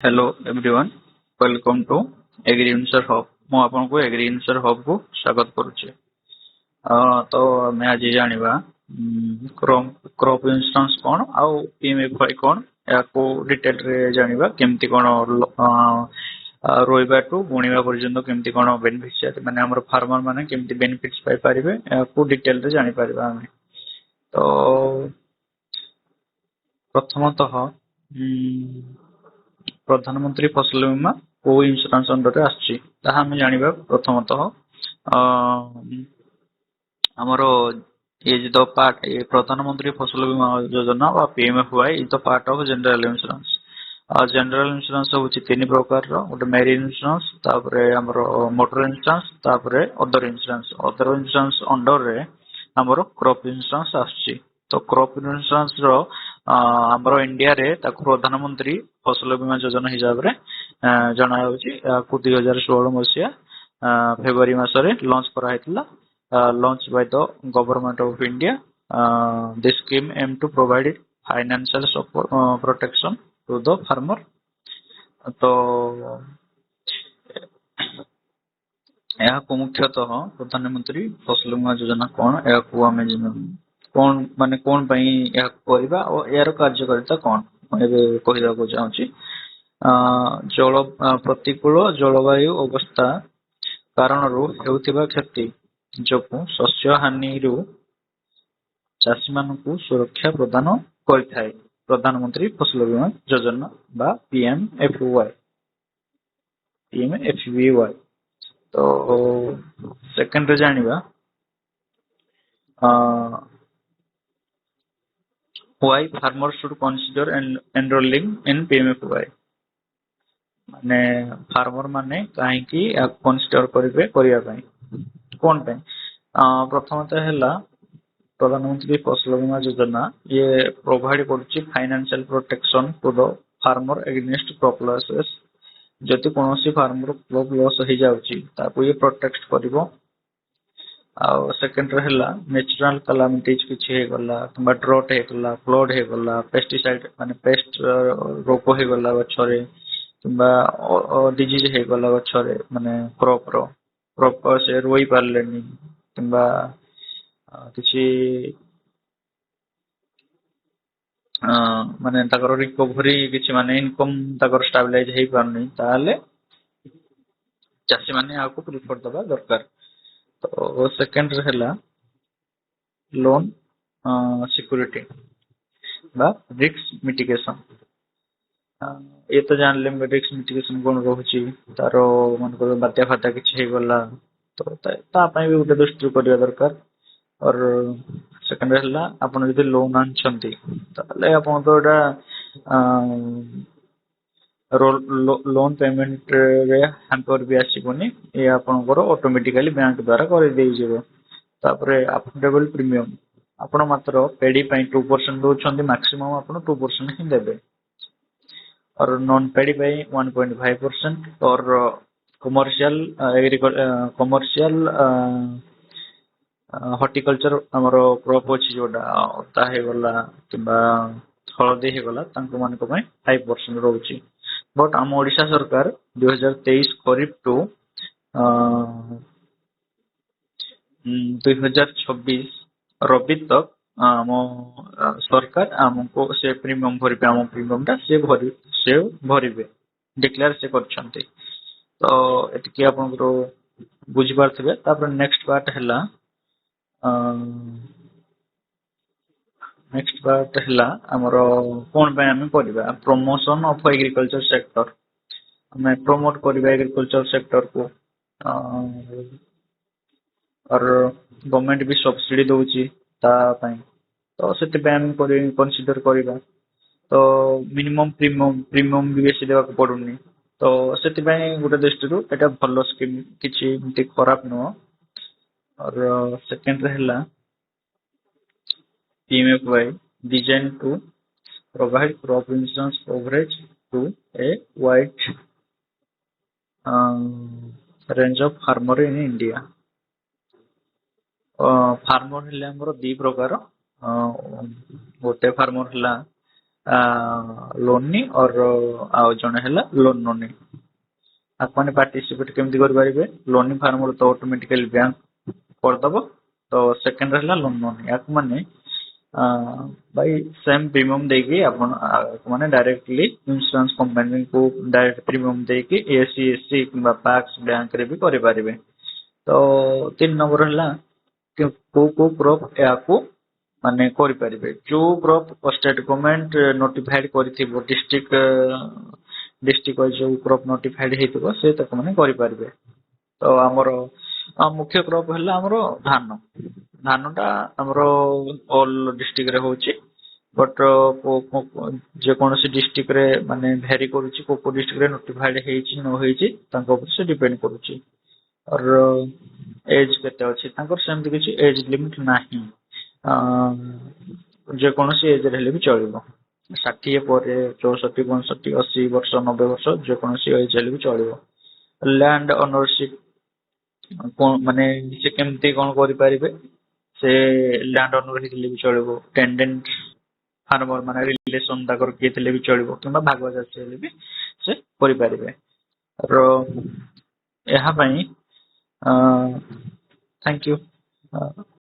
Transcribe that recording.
Hello everyone welcome to agriculture hub मु आपन को एग्रीकल्चर हब को स्वागत करुचे। तो मैं आज जानिबा क्रॉप इंश्योरेंस कोन आउ पीएमएफवाई कोन या को डिटेल रे जानिबा केमती कोन रोइबा टू बुनिबा पर्यंत केमती कोन बेनिफिशियरी माने हमर फार्मर माने केमती बेनिफिट्स पाई परिबे को डिटेल रे जानि परिबा हमें। तो प्रथमतः प्रधानमंत्री फसल बीमा को इंश्योरेंस अंडर आछि ताहा हम जानिबा प्रथमतः हमर ये जो पार्ट ये प्रधानमंत्री फसल बीमा योजना व PMFY is the part of general insurance. General insurance होछि तीन प्रकार रो गोटे मेरीन इंश्योरेंस तापरे हमर मोटर इंश्योरेंस तापरे अदर इंश्योरेंस अंडर रे हमर क्रॉप इंश्योरेंस आछि। तो क्रॉप इंश्योरेंस रो हमर इंडिया रे ताको प्रधानमंत्री फसल बीमा योजना हिसाब रे जणा होछि को 2016 मसिया फेब्रुआरी मासरे लॉन्च करा हेतला launched by the government of India. This scheme aimed to provide financial support, protection to the farmer. तो यह को मुख्यतः प्रधानमंत्री फसल बीमा योजना कौन या को आमे कौन माने कौन पई यह करबा और यार कार्यकारिता कौन एबे कहिबा को चाहूची। जल प्रतिकूल जलवायु अवस्था कारण रो हेउतिबा क्षति जो शस्य हानि रु चाषी मानकु सुरक्षा प्रदान करिथाय प्रधानमंत्री फसल बीमा योजना बा पीएमएफबीवाई। तो सेकंड रे जानिबा why farmers should consider enrolling in PMFBY माने फार्मर माने काहे कि कंसीडर करिवे करिया पई कोन पे प्रथमतः हैला प्रधानमंत्री फसल बीमा योजना ये प्रोवाइड करछि financial protection to the farmer against crop losses. जति कोनोसी फार्मर क्रॉप लॉस हो जाउछि ताको ये प्रोटेक्ट करिवो। आ सेकंड रहला नेचुरल कैलामिटीज किछि हे गला किबा ड्रॉट हे गला फ्लड हे गला पेस्टिसाइड माने पेस्ट रोग हे गला गछरे किबा डिजीज हे गला गछरे माने क्रॉप से रोई पारलेनी किबा किछि माने ताकर रिकवरी किछि माने इनकम ताकर स्टेबलाइज हे पारनी ताले चासी माने आको प्रिफर दबा दरकार। तो सेकंड रहला लोन सिक्योरिटी बा रिस्क मिटिगेशन। ये तो जान ले रिस्क मिटिगेशन कोन रहउची तारो मन को बात्या फाता किछि हे गला तो ता पई भी उठे दृष्टि करिया दरकार। और सेकंड रहला आपण जदि लोन आनछंती ताले आपण तो एटा लोन पेमेंट रे हैम्पर भी आसीबोनी ये आपनकर ऑटोमेटिकली बैंक द्वारा कर दे जेबो। तापरे अफोर्डेबल प्रीमियम आपण मात्र पेडी पई 2% दोछंती मैक्सिमम आपण 2% ही देबे और नॉन पेडी पई 1.5% और कमर्शियल कमर्शियल हॉर्टिकल्चर हमरो क्रॉप अछि जोडा ता हे गला किबा हळदी हे गला तांको मान को पई 5% रहउची। बट आम ओडिशा सरकार 2023 खरीफ टू 2026 रबी तक आम सरकार आमको से प्रीमियम भरि पे आम प्रीमियम ता से भरिबे डिक्लेयर से करछंती। तो एतकी आपन को बुझि पारथिबे। तापर नेक्स्ट पार्ट हैला हमरो कोन पे हम करबा प्रमोशन ऑफ एग्रीकल्चर सेक्टर हमें प्रमोट करबा एग्रीकल्चर सेक्टर को और गवर्नमेंट भी सब्सिडी दोची ता पई तो सेते पे हम कंसीडर करबा। तो मिनिमम प्रीमियम भी बेसी देबा पडुनी तो सेते पे गुटे दृष्टि एटा भलो स्कीम किछि मिति खराब न। और सेकंड रहला PMFBY designed to provide crop insurance coverage to a wide range of farmer in India. Farmer हेले हमर दी प्रकार गोटे फार्मर हला लोनी और आउ जने हैला लोन नोनी आपको माने पार्टिसिपेट केमती करि परिबे लोनी फार्मर तो ऑटोमेटिकली बैंक कर दबो तो सेकंड रहला लोन नोनी आपको माने भाई सेम प्रीमियम देकी आपण माने डायरेक्टली इंश्योरेंस कंपनी को डायरेक्ट प्रीमियम देकी एसी एससी किबा पैक्स बैंक रे भी करि परिबे तो 3 नंबर हला को क्रॉप याको माने करि परिबे जो क्रॉप स्टेट गवर्नमेंट नोटिफाइड करथिबो डिस्ट्रिक्ट वाइज जो क्रॉप नोटिफाइड हेतिबो से तक माने करि परिबे तो हमर मुख्य क्रॉप हला हमर धान धानटा हमर ऑल डिस्ट्रिक्ट रे होची बट जे कोनसी डिस्ट्रिक्ट रे माने भेरी करूची को डिस्ट्रिक्ट रे नोटिफाइड हेची न हेची तांको ऊपर से डिपेंड करूची और एज केते अछि तांकर सेमति किछि एज लिमिट नाही जे कोनसी एज रे भी चलिबो 60 ପରେ 64 65 80 वर्ष 90 वर्ष जे कोनसी एज रे भी चलिबो लैंड ओनरशिप माने से केमती कोन करि परिबे से लैंड ओनर हिले भी चलिबो टेंडेंट फार्मर माने रिलेशन ताकर केतले भी चलिबो किबा भागवत हेले भी से करि परिबे और यहाँ पाई थैंक यू